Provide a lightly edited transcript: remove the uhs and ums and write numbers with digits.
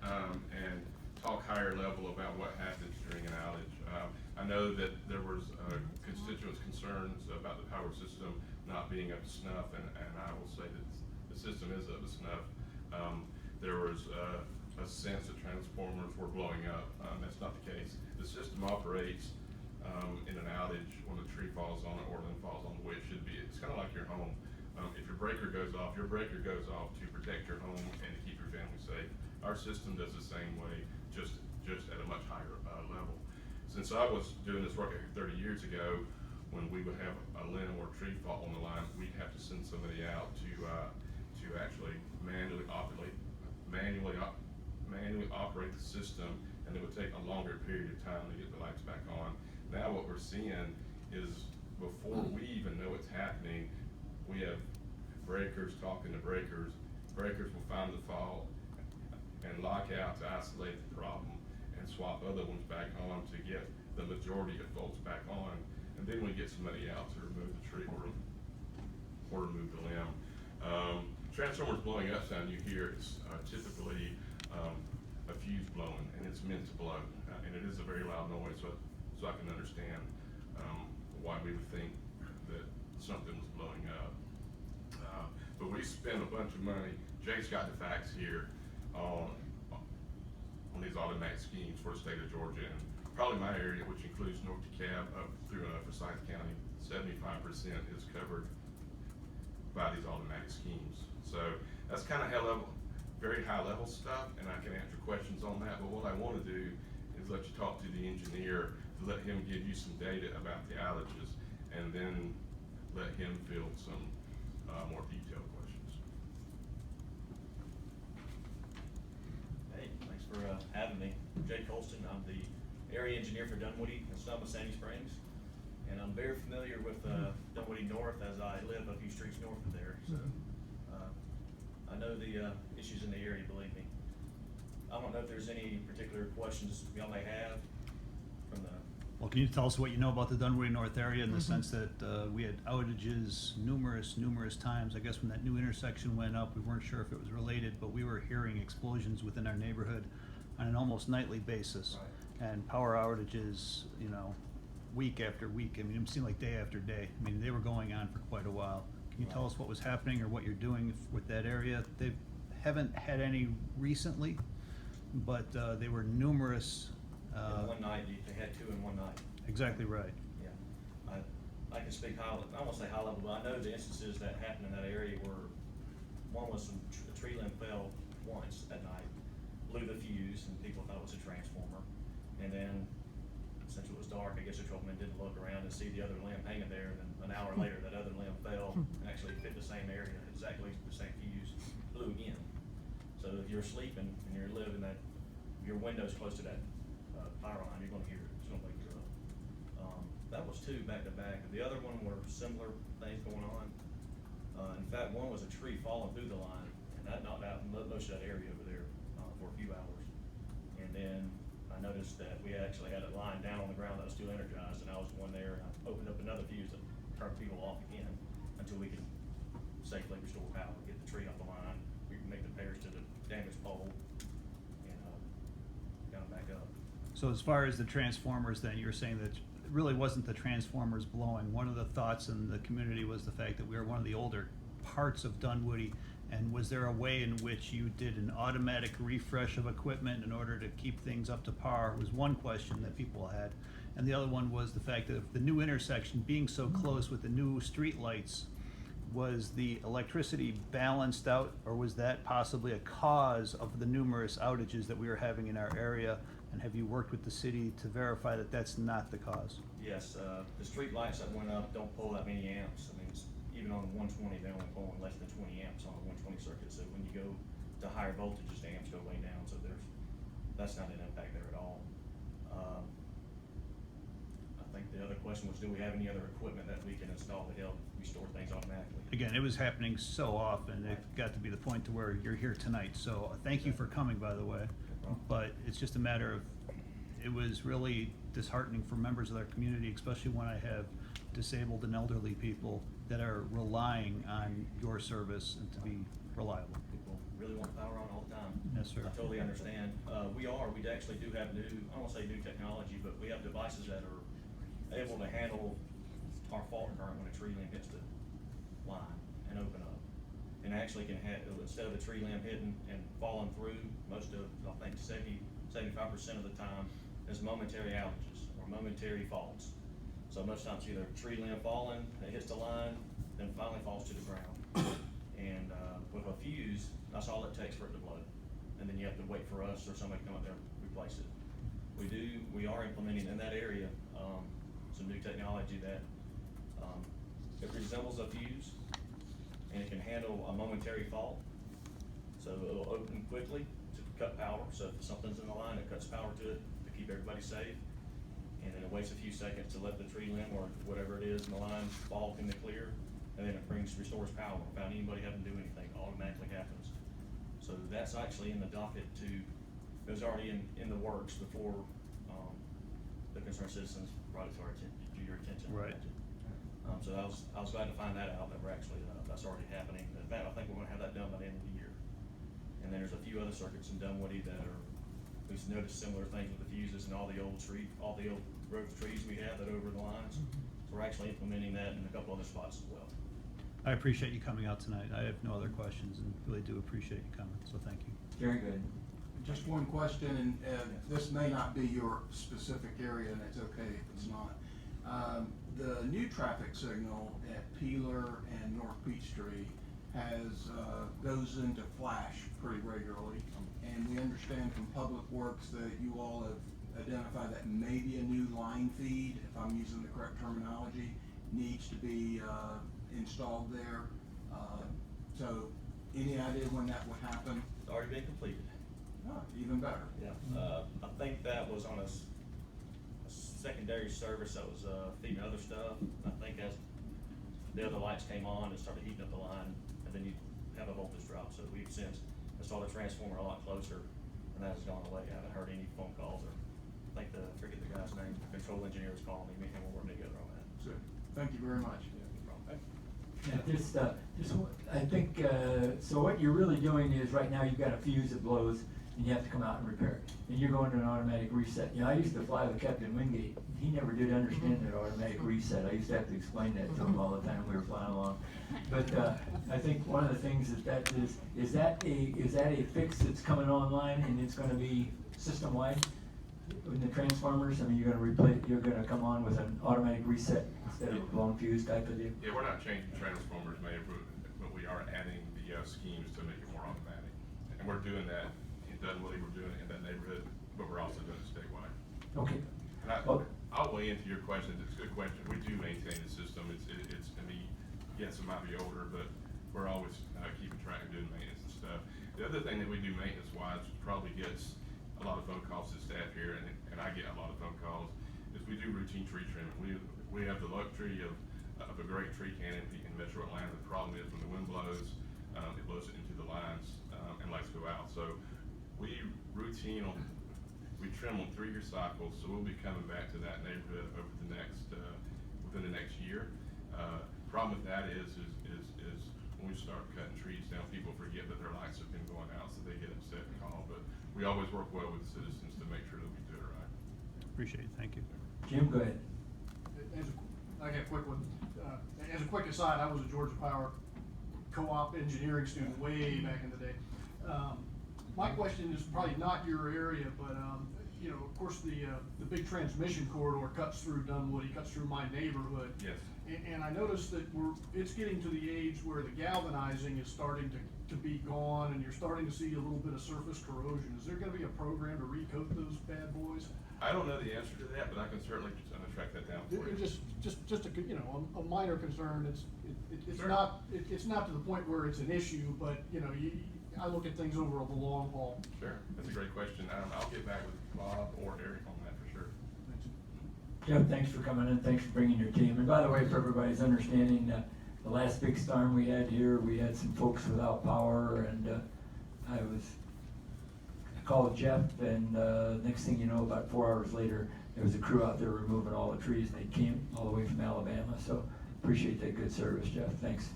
and talk higher level about what happens during an outage. I know that there was constituents' concerns about the power system not being up to snuff, and I will say that the system is up to snuff. There was a sense that transformers were blowing up. That's not the case. The system operates in an outage when a tree falls on it or limb falls on the way it should be. It's kind of like your home. If your breaker goes off to protect your home and to keep your family safe. Our system does the same way, just at a much higher level. Since I was doing this work 30 years ago, when we would have a limb or tree fall on the line, we'd have to send somebody out to actually manually operate the system, and it would take a longer period of time to get the lights back on. Now what we're seeing is before we even know it's happening, we have breakers talking to breakers. Breakers will find the fault and lock out to isolate the problem and swap other ones back on to get the majority of folks back on. And then we get somebody out to remove the tree or remove the limb. Transformers blowing up sound you hear, it's typically a fuse blowing, and it's meant to blow. And it is a very loud noise, so I can understand why we would think that something was blowing up. But we spent a bunch of money. Jake's got the facts here on these automatic schemes for the state of Georgia, and probably my area, which includes North DeKalb up through Forsyth County, 75% is covered by these automatic schemes. So that's kind of very high level stuff, and I can answer questions on that. But what I want to do is let you talk to the engineer, to let him give you some data about the outages, and then let him field some more detailed questions. Hey, thanks for having me. I'm Jake Colston. I'm the area engineer for Dunwoody and Sonoma Sandy Springs, and I'm very familiar with Dunwoody North as I live a few streets north of there. So I know the issues in the area, believe me. I don't know if there's any particular questions y'all may have from the. Well, can you tell us what you know about the Dunwoody North area in the sense that we had outages numerous times? I guess when that new intersection went up, we weren't sure if it was related, but we were hearing explosions within our neighborhood on an almost nightly basis. Right. And power outages, you know, week after week. I mean, it seemed like day after day. I mean, they were going on for quite a while. Can you tell us what was happening or what you're doing with that area? They haven't had any recently, but they were numerous. One night, they had two in one night. Exactly right. Yeah, I can speak high, I won't say high level, but I know the instances that happened in that area were, one was a tree limb fell once at night, blew the fuse, and people thought it was a transformer. And then, since it was dark, I guess the patrolman didn't look around and see the other limb hanging there, and then an hour later, that other limb fell and actually fit the same area, exactly the same fuse, blew again. So if you're sleeping and you're living that, your window's close to that power line, you're gonna hear it, it's gonna wake you up. That was two back to back. The other one were similar things going on. In fact, one was a tree falling through the line, and that knocked out most of that area over there for a few hours. And then I noticed that we actually had a line down on the ground that was still energized, and I was the one there, and I opened up another fuse to turn people off again until we could safely restore power, get the tree off the line, we can make the repairs to the damaged pole, and got them back up. So as far as the transformers, then you're saying that it really wasn't the transformers blowing. One of the thoughts in the community was the fact that we were one of the older parts of Dunwoody. And was there a way in which you did an automatic refresh of equipment in order to keep things up to par? Was one question that people had. And the other one was the fact that the new intersection being so close with the new street lights, was the electricity balanced out, or was that possibly a cause of the numerous outages that we were having in our area? And have you worked with the city to verify that that's not the cause? Yes, the street lights that went up don't pull that many amps. I mean, even on the 120, they're only pulling less than 20 amps on the 120 circuit. So when you go to higher voltages, the amps go way down. So that's not an impact there at all. I think the other question was, do we have any other equipment that we can install to help restore things automatically? Again, it was happening so often, it got to be the point to where you're here tonight. So thank you for coming, by the way. But it's just a matter of, it was really disheartening for members of our community, especially when I have disabled and elderly people that are relying on your service and to be reliable. People really want power on all the time. Yes, sir. I totally understand. We actually do have new, I don't wanna say new technology, but we have devices that are able to handle our fault current when a tree limb hits the line and open up. And actually can instead of the tree limb hitting and falling through, most of, I think 75% of the time is momentary outages or momentary faults. So most times either tree limb falling, it hits the line, then finally falls to the ground. And with a fuse, that's all it takes for it to blow. And then you have to wait for us or somebody to come up there and replace it. We are implementing in that area some new technology that it resembles a fuse and it can handle a momentary fault. So it'll open quickly to cut power. So if something's in the line, it cuts power to it to keep everybody safe. And then it waits a few seconds to let the tree limb or whatever it is in the line fall in the clear. And then it restores power without anybody having to do anything. It automatically happens. So that's actually in the docket it was already in the works before the concerned citizens brought it to your attention. Right. So I was glad to find that out, that we're actually, that's already happening. In fact, I think we're gonna have that done by the end of the year. And then there's a few other circuits in Dunwoody that we've noticed similar things with the fuses and all the old growth trees we have that are over the lines. So we're actually implementing that in a couple other spots as well. I appreciate you coming out tonight. I have no other questions and really do appreciate you coming, so thank you. Very good. Just one question, and this may not be your specific area, and it's okay if it's not. The new traffic signal at Peeler and North Peachtree goes into flash pretty regularly. And we understand from Public Works that you all have identified that maybe a new line feed, if I'm using the correct terminology, needs to be installed there. So any idea when that would happen? It's already been completed. Oh, even better. Yeah, I think that was on a secondary service that was feeding other stuff. I think as the other lights came on, it started heating up the line, and then you have a voltage drop. So we've since installed a transformer a lot closer, and that has gone away. I haven't heard any phone calls, or I think I forget the guy's name, the control engineer was calling me and him will work together on that. So, thank you very much. Yeah, I think, so what you're really doing is right now you've got a fuse that blows and you have to come out and repair it. And you're going to an automatic reset. You know, I used to fly with Captain Wingate. He never did understand that automatic reset. I used to have to explain that to him all the time we were flying along. But I think one of the things that is that a fix that's coming online and it's gonna be system-wide? In the transformers, I mean, you're gonna come on with an automatic reset instead of a blown fuse type of deal? Yeah, we're not changing transformers, Mayor, but we are adding the schemes to make it more automatic. And we're doing that in Dunwoody, we're doing it in that neighborhood, but we're also doing it statewide. Okay. And I'll weigh into your question. It's a good question. We do maintain the system. It's I mean, yes, it might be older, but we're always keeping track and doing maintenance and stuff. The other thing that we do maintenance-wise probably gets a lot of phone calls to staff here, and I get a lot of phone calls, is we do routine tree trimming. We have the luxury of a great tree canopy in Metro Atlanta. The problem is when the wind blows, it blows it into the lines and lights go out. So we trim on 3-year cycles, so we'll be coming back to that neighborhood over the next within the next year. Problem with that is when we start cutting trees down, people forget that their lights have been going out, so they get upset and call. But we always work well with the citizens to make sure that we do it right. Appreciate it, thank you. Jim, go ahead. I got a quick one. As a quick aside, I was a Georgia Power co-op engineering student way back in the day. My question is probably not your area, but you know, of course, the big transmission corridor cuts through Dunwoody, cuts through my neighborhood. Yes. And I noticed that it's getting to the age where the galvanizing is starting to be gone, and you're starting to see a little bit of surface corrosion. Is there going to be a program to recoat those bad boys? I don't know the answer to that, but I can certainly track that down for you. Just a, you know, a minor concern. It's Sure. not to the point where it's an issue, but you know, I look at things over the long haul. Sure, that's a great question. I'll get back with Bob or Eric on that for sure. Jeff, thanks for coming in, thanks for bringing your team. And by the way, for everybody's understanding, the last big storm we had here, we had some folks without power, and I called Jeff, and next thing you know, about 4 hours later, there was a crew out there removing all the trees, and they came all the way from Alabama. So appreciate that good service, Jeff. Thanks.